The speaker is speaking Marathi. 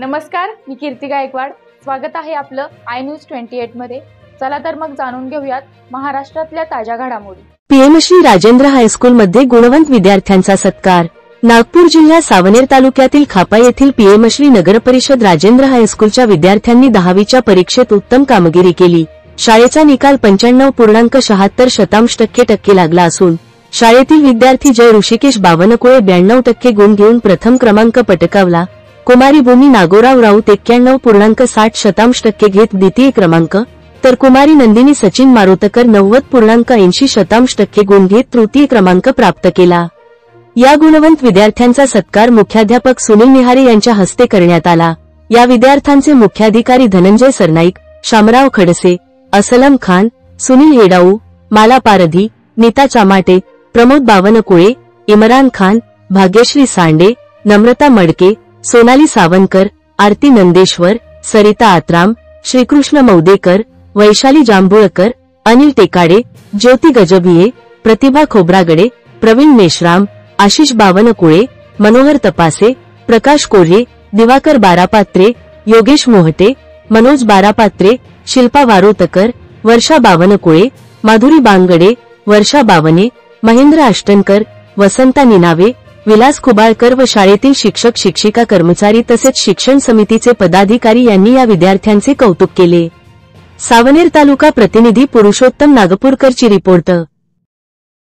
नमस्कार, मी कीर्ती गायकवाड। स्वागत आहे आपलं आय न्यूज 28 मध्ये। चला तर मग जाणून घेऊयात महाराष्ट्रातल्या ताज्या घडामोडी। पीएम श्री राजेंद्र हायस्कूल मध्ये गुणवंत विद्यार्थ्यांचा सत्कार। नागपूर जिल्ह्यात सावनेर तालुक्यातील खापा येथील पीएम श्री नगर परिषद राजेंद्र हायस्कूलच्या विद्यार्थ्यांनी 10वीच्या परीक्षेत उत्तम कामगिरी केली। शाळेचा निकाल 95.76% लागला असून शाळेतील विद्यार्थी जय ऋषिकेश बावनकुळे 92% गुण घेऊन प्रथम क्रमांक पटकावला। कुमारी भूमी नागोराव राऊत 91.60% घेत द्वितीय क्रमांक, तर कुमारी नंदिनी सचिन मारोतकर 90.80% गुण घेत तृतीय क्रमांक प्राप्त केला। या गुणवंत विद्यार्थ्यांचा सत्कार मुख्याध्यापक सुनील निहारे यांच्या हस्ते करण्यात आला। या विद्यार्थ्यांचे मुख्याधिकारी धनंजय सरनाईक, शामराव खडसे, असलम खान, सुनील हेडाऊ, माला पारधी, नीता चामाटे, प्रमोद बावनकुळे, इमरान खान, भाग्यश्री सांडे, नम्रता मडके, सोनाली सावंकर, आरती नंदेश्वर, सरिता आत्राम, श्रीकृष्ण मौदेकर, वैशाली जांभूळकर, अनिल टेकाडे, ज्योती गजभिये, प्रतिभा खोब्रागडे, प्रवीण मेश्राम, आशिष बावनकुळे, मनोहर तपासे, प्रकाश कोल्हे, दिवाकर बारापात्रे, योगेश मोहटे, मनोज बारापात्रे, शिल्पा वारोतकर, वर्षा बावनकुळे, माधुरी बांगडे, वर्षा बावने, महेंद्र अष्टनकर, वसंता निनावे, विलास खुबाळकर व शाळेतील शिक्षक शिक्षिका कर्मचारी तसेच शिक्षण समितीचे पदाधिकारी यांनी या विद्यार्थ्यांचे कौतुक केले। सावनेर तालुका प्रतिनिधी पुरुषोत्तम नागपूरकरची रिपोर्ट।